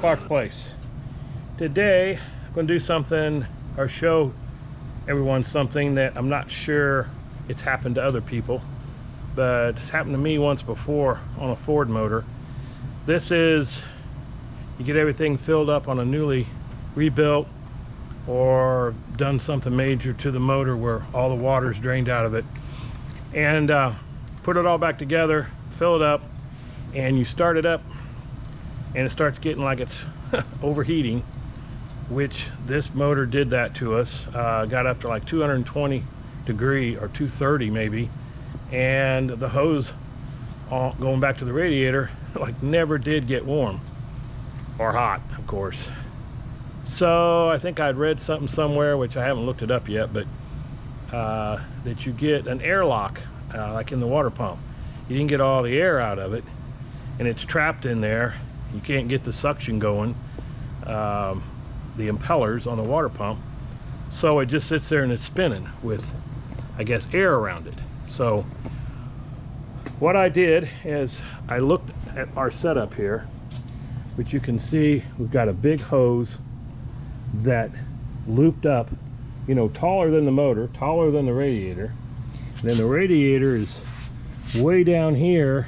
Spark Place. Today I'm going to do something or show everyone something that I'm not sure it's happened to other people, but it's happened to me once before on a Ford motor. This is, you get everything filled up on a newly rebuilt or done something major to the motor where all the water's drained out of it, and put it all back together, fill it up, and you start it up and it starts getting like it's overheating, which this motor did that to us. Got up to like 220 degree or 230 maybe, and the hose going back to the radiator like never did get warm or hot, of course. So I think I'd read something somewhere, which I haven't looked it up yet, but that you get an airlock like in the water pump. You didn't get all the air out of it and it's trapped in there. You can't get the suction going, the impellers on the water pump, so it just sits there and it's spinning with, I guess, air around it. So what I did is I looked at our setup here, which you can see we've got a big hose that looped up, you know, taller than the motor, taller than the radiator. And then the radiator is way down here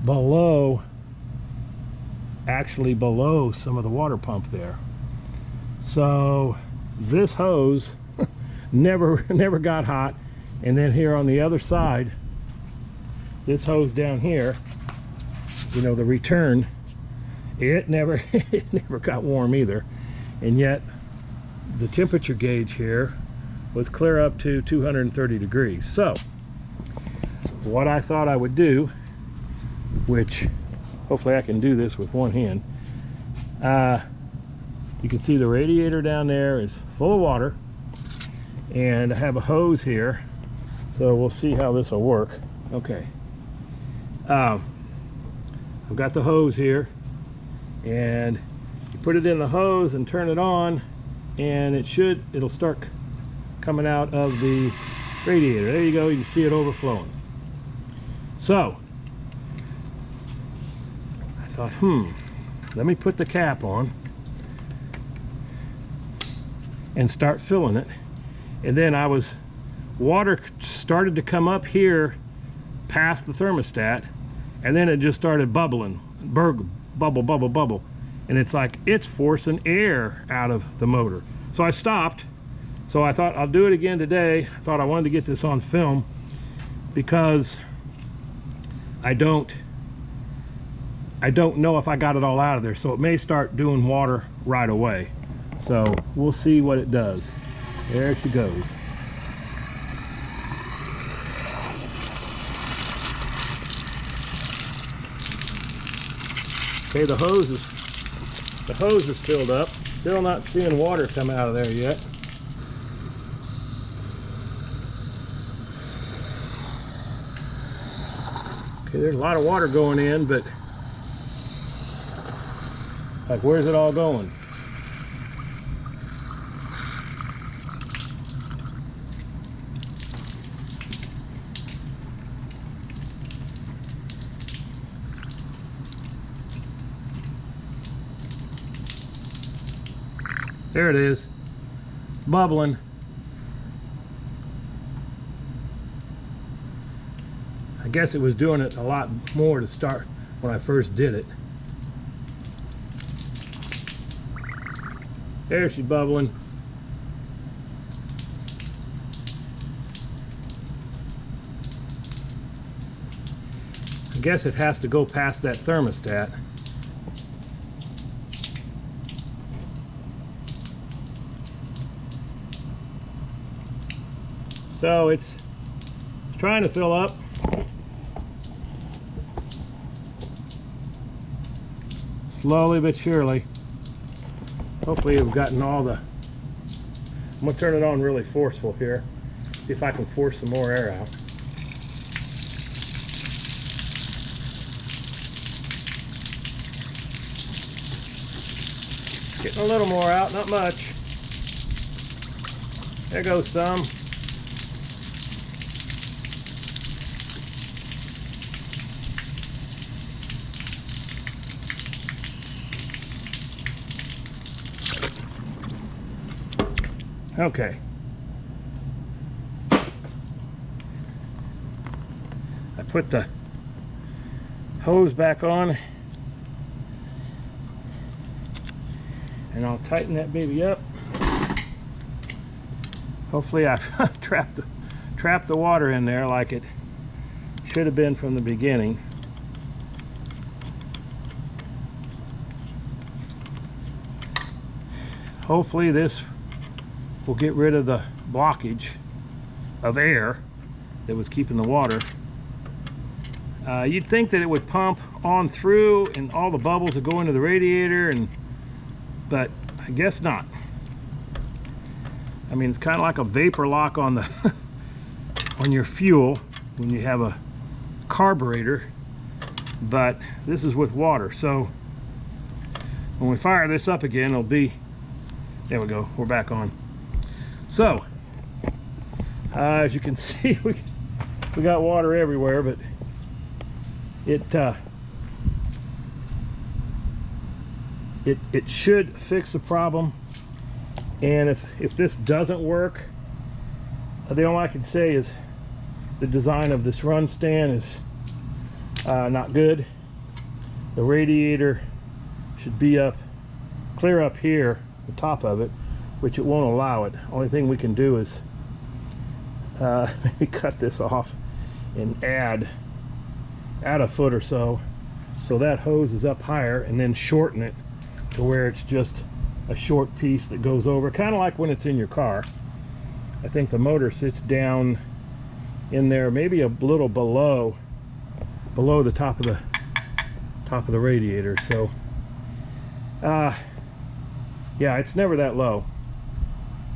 below, actually below some of the water pump there. So this hose never got hot. And then here on the other side, this hose down here, you know, the return, it never got warm either. And yet the temperature gauge here was clear up to 230 degrees. So what I thought I would do, which hopefully I can do this with one hand, you can see the radiator down there is full of water, and I have a hose here, so we'll see how this will work. Okay, I've got the hose here, and you put it in the hose and turn it on, and it'll start coming out of the radiator. There you go, you can see it overflowing. So I thought, let me put the cap on and start filling it. And then water started to come up here past the thermostat, and then it just started bubbling, bubble. And it's like it's forcing air out of the motor. So I stopped. So I thought I'll do it again today. I thought I wanted to get this on film because I don't know if I got it all out of there. So it may start doing water right away. So we'll see what it does. There she goes. Okay, the hose is filled up. Still not seeing water come out of there yet. Okay, there's a lot of water going in, but like, where's it all going? There it is, bubbling. I guess it was doing it a lot more to start when I first did it. There she's bubbling. I guess it has to go past that thermostat. So it's trying to fill up. Slowly but surely. Hopefully we've gotten all the... I'm going to turn it on really forceful here. See if I can force some more air out. Getting a little more out, not much. There goes some. Okay. I put the hose back on and I'll tighten that baby up. Hopefully I've trapped the water in there like it should have been from the beginning. Hopefully this will get rid of the blockage of air that was keeping the water. You'd think that it would pump on through and all the bubbles would go into the radiator, but I guess not. I mean, it's kind of like a vapor lock on the on your fuel when you have a carburetor, but this is with water. So when we fire this up again, it'll be, there we go, we're back on. So as you can see, we got water everywhere, but it should fix the problem. And if this doesn't work, the only I can say is the design of this run stand is not good. The radiator should be clear up here, the top of it, which it won't allow it. Only thing we can do is maybe cut this off and add a foot or so that hose is up higher, and then shorten it to where it's just a short piece that goes over, kind of like when it's in your car. I think the motor sits down in there maybe a little below the top of the radiator. So yeah, it's never that low.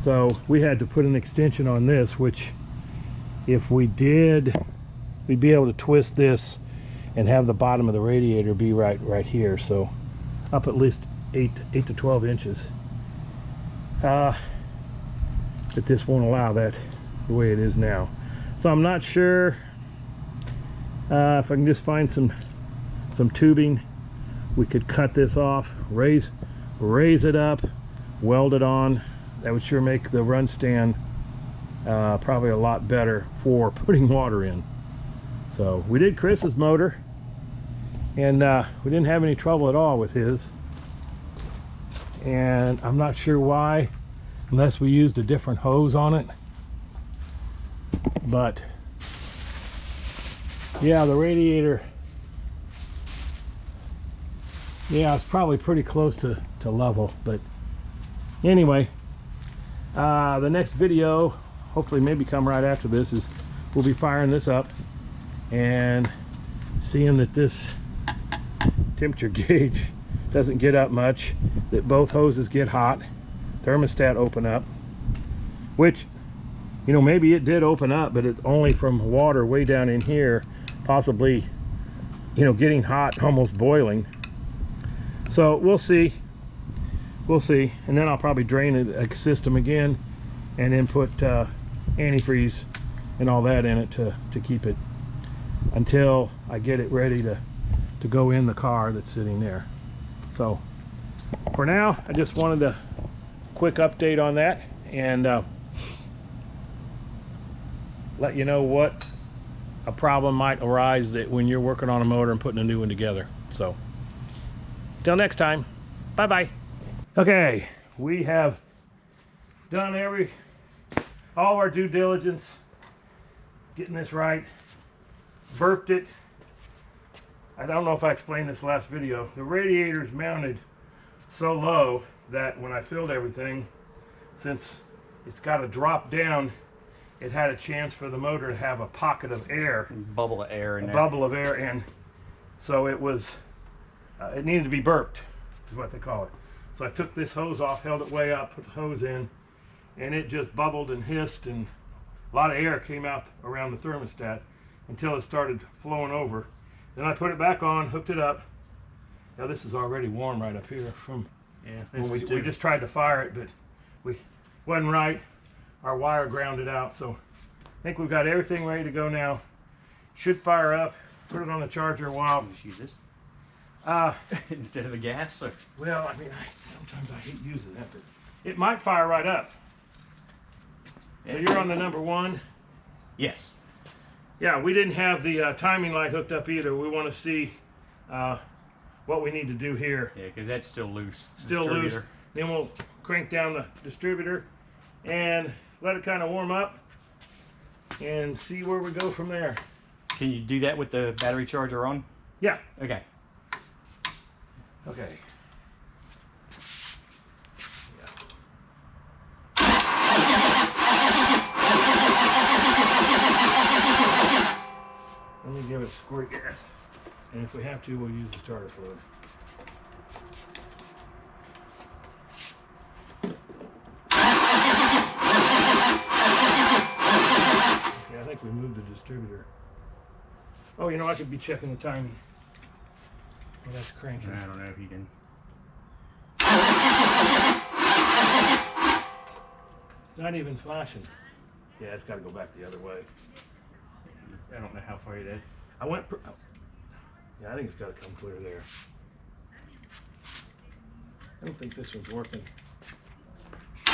So we had to put an extension on this, which if we did, we'd be able to twist this and have the bottom of the radiator be right here. So up at least 8 to 12 inches. But this won't allow that the way it is now. So I'm not sure if I can just find some tubing. We could cut this off, raise it up, weld it on. That would sure make the run stand probably a lot better for putting water in. So we did Chris's motor, and we didn't have any trouble at all with his. And I'm not sure why, unless we used a different hose on it. But yeah, the radiator, yeah, it's probably pretty close to level. But anyway, the next video, hopefully maybe come right after this, is we'll be firing this up and seeing that this temperature gauge doesn't get up much, that both hoses get hot, thermostat open up, which, you know, maybe it did open up, but it's only from water way down in here, possibly, you know, getting hot, almost boiling. So we'll see, and then I'll probably drain a system again and then put antifreeze and all that in it to keep it until I get it ready to go in the car that's sitting there. So for now, I just wanted a quick update on that, and let you know what a problem might arise that when you're working on a motor and putting a new one together. So till next time, bye bye. Okay, we have done all our due diligence getting this right. Burped it. I don't know if I explained this last video. The radiator's mounted so low that when I filled everything, since it's got to drop down, it had a chance for the motor to have a pocket of air, bubble of air in there. Bubble of air, and so it was it needed to be burped, is what they call it. So I took this hose off, held it way up, put the hose in, and it just bubbled and hissed, and a lot of air came out around the thermostat until it started flowing over. Then I put it back on, hooked it up. Now this is already warm right up here from when we just tried to fire it, but we wasn't right. Our wire grounded out, so I think we've got everything ready to go now. Should fire up, put it on the charger a while. Just use this instead of the gas? Or? Well, I mean, sometimes I hate using that, but it might fire right up. So you're on the number 1. Yes. Yeah, we didn't have the timing light hooked up either. We want to see what we need to do here. Yeah, because that's still loose. Still loose. Then we'll crank down the distributor and let it kind of warm up and see where we go from there. Can you do that with the battery charger on? Yeah. Okay. Okay. Let me give it a squirt gas. And if we have to, we'll use the starter fluid. Okay, I think we moved the distributor. Oh, you know, I could be checking the timing. Well, that's cranking. I don't know if you can. It's not even flashing. Yeah, it's got to go back the other way. I don't know how far you did. I went. Yeah, I think it's got to come clear there. I don't think this one's working. Oh,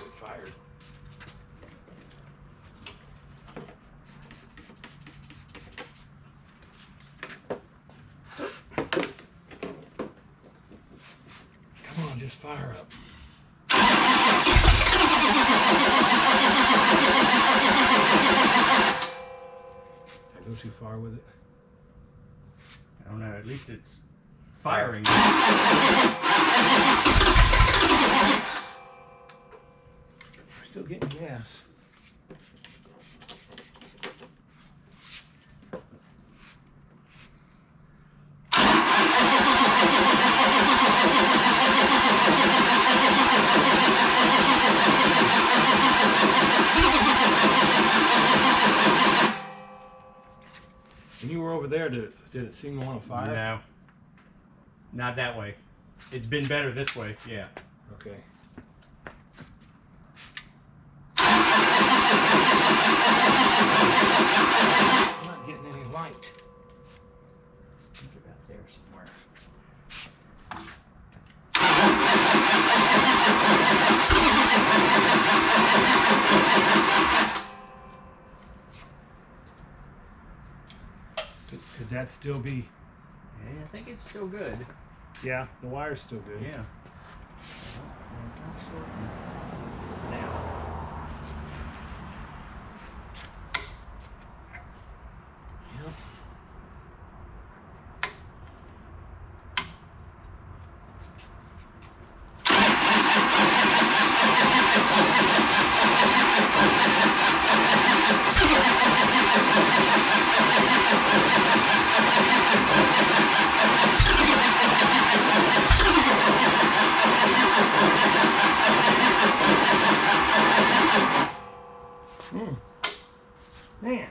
it fired. Come on, just fire up. Did I go too far with it? I don't know. At least it's firing. We're still getting gas. When you were over there, did it seem to want to fire? No. Not that way. It's been better this way, yeah. Okay. I'm not getting any light. I think about there somewhere. Could that still be? Yeah, I think it's still good. Yeah, the wire's still good. Yeah. Well, it's not shorting now. Yep. Man.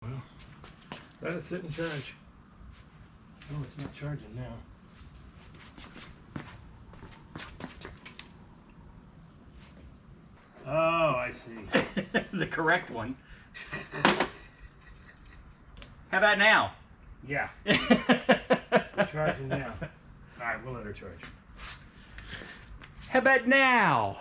Well, let it sit and charge. Oh, it's not charging now. Oh, I see. The correct one. How about now? Yeah. Charging now. All right, we'll let her charge. How about now?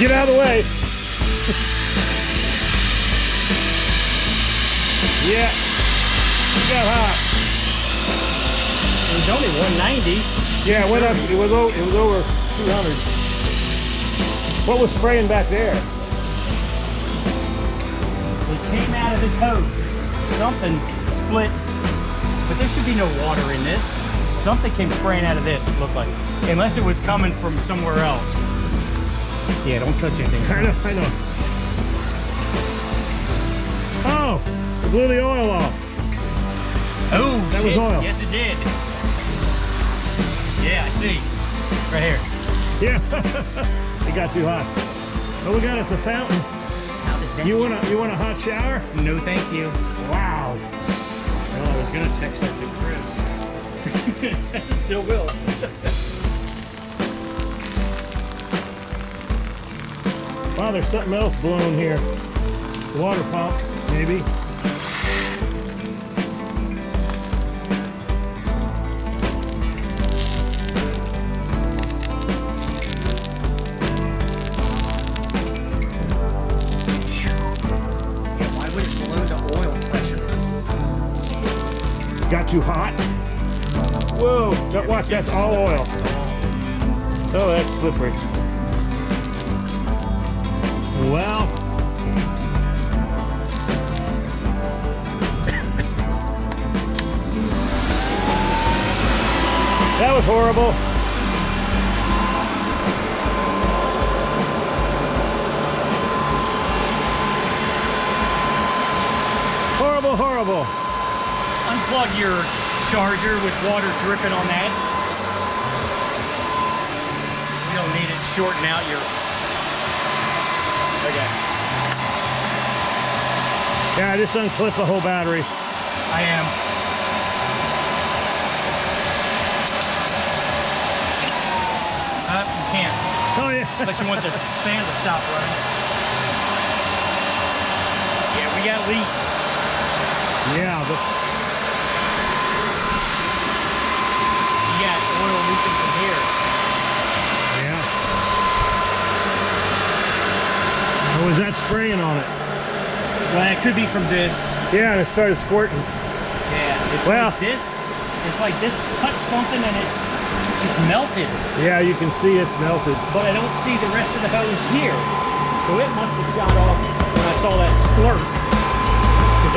Get out of the way. Yeah, it got hot. It was only 190. Yeah, it went up. It was over 200. What was spraying back there? It came out of this hose. Something split, but there should be no water in this. Something came spraying out of this, it looked like. Unless it was coming from somewhere else. Yeah, don't touch anything. I know. Oh, it blew the oil off. Oh, that shit. was oil. Yes, it did. Yeah, I see. Right here. Yeah, it got too hot. Oh, we got us a fountain. You want a hot shower? No, thank you. Wow. Well, I was gonna text that to Chris. Still will. Wow, there's something else blowing here. Water pump, maybe. Got too hot. Whoa, watch, that's all oil. Oh, that's slippery. Well. That was horrible. Horrible, horrible. Unplug your charger with water dripping on that. You don't need it. Shorten out your... Okay. Yeah, I just unclipped the whole battery. I am. You can't. Oh yeah. Unless you want the fan to stop running. Yeah, we got leaks. Yeah, but you got oil leaking from here. yeah. Oh, was that spraying on it? Well, it could be from this. Yeah, and it started squirting. Yeah, it's well, like this. It's like this touched something and it just melted. Yeah, you can see it's melted. But I don't see the rest of the hose here. So it must have shot off when I saw that squirt. Cause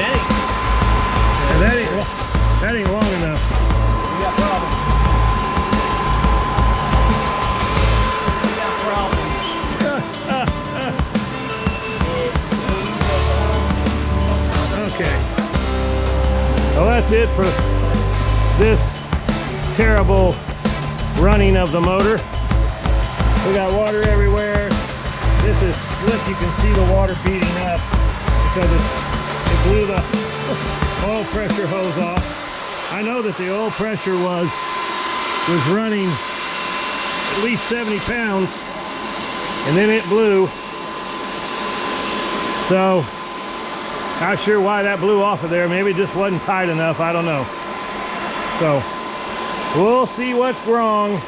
that ain't long enough. We got problems. We got problems. Okay. Well, that's it for this terrible running of the motor. We got water everywhere. This is slick. You can see the water beating up because it blew the oil pressure hose off. I know that the oil pressure was running at least 70 pounds, and then it blew. So not sure why that blew off of there. Maybe it just wasn't tight enough. I don't know. So we'll see what's wrong.